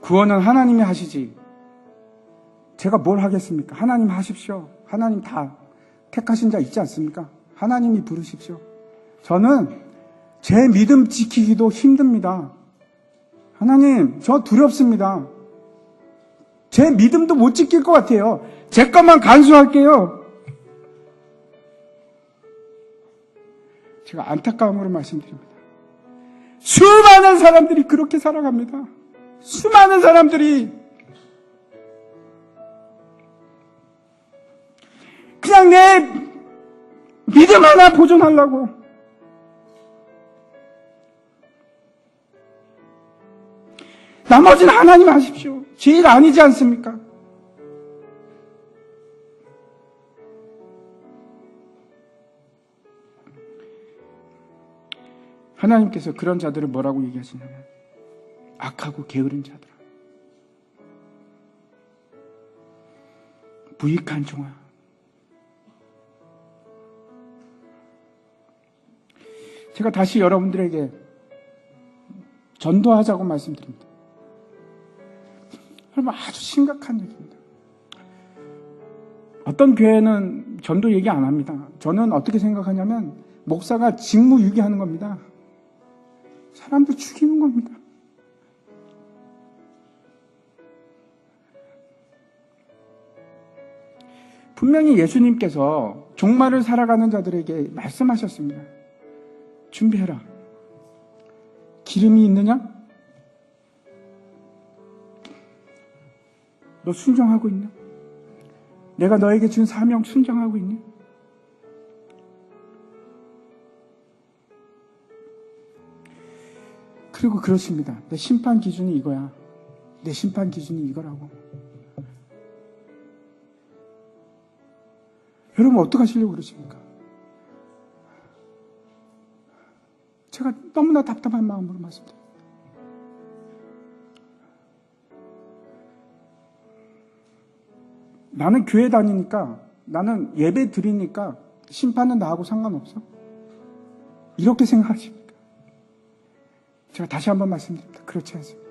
구원은 하나님이 하시지 제가 뭘 하겠습니까? 하나님 하십시오. 하나님 다 택하신 자 있지 않습니까? 하나님이 부르십시오. 저는 제 믿음 지키기도 힘듭니다. 하나님, 저 두렵습니다. 제 믿음도 못 지킬 것 같아요. 제 것만 간수할게요. 제가 안타까움으로 말씀드립니다. 수많은 사람들이 그렇게 살아갑니다. 수많은 사람들이 그냥 내 믿음 하나 보존하려고 나머지는 하나님 하십시오. 제 일 아니지 않습니까? 하나님께서 그런 자들을 뭐라고 얘기하시냐면 악하고 게으른 자들, 무익한 종아. 제가 다시 여러분들에게 전도하자고 말씀드립니다. 여러분, 아주 심각한 얘기입니다. 어떤 교회는 전도 얘기 안 합니다. 저는 어떻게 생각하냐면 목사가 직무유기하는 겁니다. 사람들 죽이는 겁니다. 분명히 예수님께서 종말을 살아가는 자들에게 말씀하셨습니다. 준비해라. 기름이 있느냐? 너 순종하고 있냐? 내가 너에게 준 사명 순종하고 있니? 그리고 그러십니다. 내 심판 기준이 이거야. 내 심판 기준이 이거라고. 여러분 어떡하시려고 그러십니까? 제가 너무나 답답한 마음으로 말씀드립니다. 나는 교회 다니니까, 나는 예배 드리니까 심판은 나하고 상관없어? 이렇게 생각하십니까? 제가 다시 한번 말씀드립니다. 그렇지 않습니다.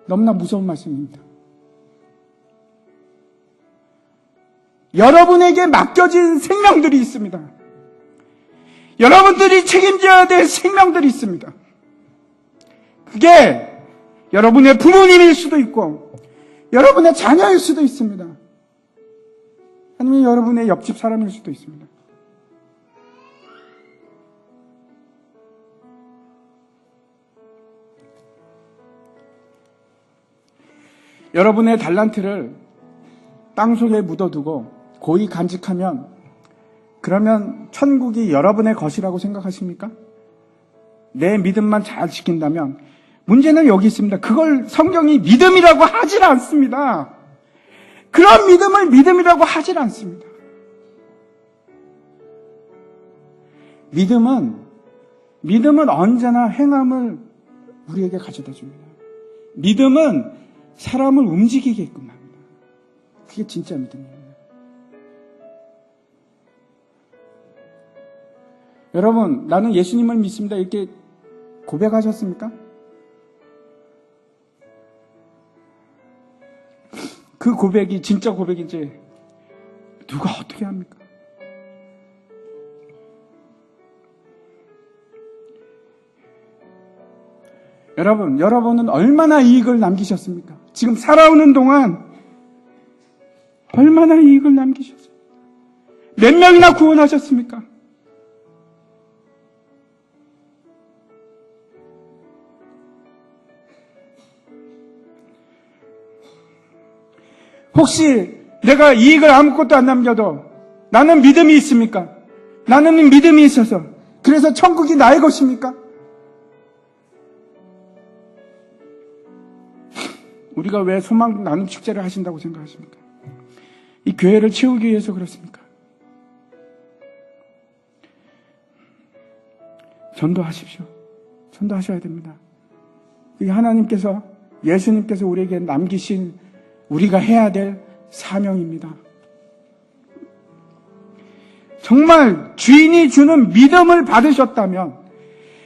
너무나 무서운 말씀입니다. 여러분에게 맡겨진 생명들이 있습니다. 여러분들이 책임져야 될 생명들이 있습니다. 그게 여러분의 부모님일 수도 있고 여러분의 자녀일 수도 있습니다. 아니면 여러분의 옆집 사람일 수도 있습니다. 여러분의 달란트를 땅속에 묻어두고 고이 간직하면 그러면 천국이 여러분의 것이라고 생각하십니까? 내 믿음만 잘 지킨다면 문제는 여기 있습니다. 그걸 성경이 믿음이라고 하질 않습니다. 그런 믿음을 믿음이라고 하질 않습니다. 믿음은 언제나 행함을 우리에게 가져다 줍니다. 믿음은 사람을 움직이게끔 합니다. 그게 진짜 믿음입니다. 여러분, 나는 예수님을 믿습니다. 이렇게 고백하셨습니까? 그 고백이 진짜 고백인지 누가 어떻게 합니까? 여러분은 얼마나 이익을 남기셨습니까? 지금 살아오는 동안 얼마나 이익을 남기셨습니까? 몇 명이나 구원하셨습니까? 혹시 내가 이익을 아무것도 안 남겨도 나는 믿음이 있습니까? 나는 믿음이 있어서 그래서 천국이 나의 것입니까? 우리가 왜 소망 나눔 축제를 하신다고 생각하십니까? 이 교회를 채우기 위해서 그렇습니까? 전도하십시오. 전도하셔야 됩니다. 이 하나님께서, 예수님께서 우리에게 남기신 우리가 해야 될 사명입니다. 정말 주인이 주는 믿음을 받으셨다면,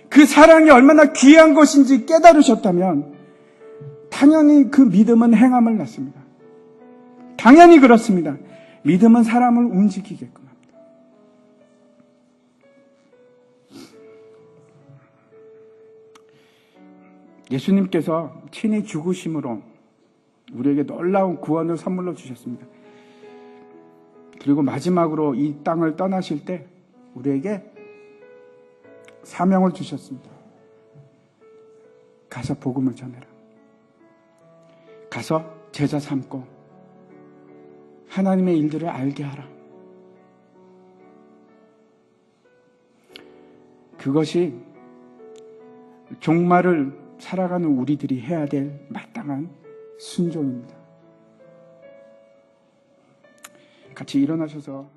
그 사랑이 얼마나 귀한 것인지 깨달으셨다면 당연히 그 믿음은 행함을 낳습니다. 당연히 그렇습니다. 믿음은 사람을 움직이게끔 합니다. 예수님께서 친히 죽으심으로 우리에게 놀라운 구원을 선물로 주셨습니다. 그리고 마지막으로 이 땅을 떠나실 때 우리에게 사명을 주셨습니다. 가서 복음을 전해라. 가서 제자 삼고 하나님의 일들을 알게 하라. 그것이 종말을 살아가는 우리들이 해야 될 마땅한 순종입니다. 같이 일어나셔서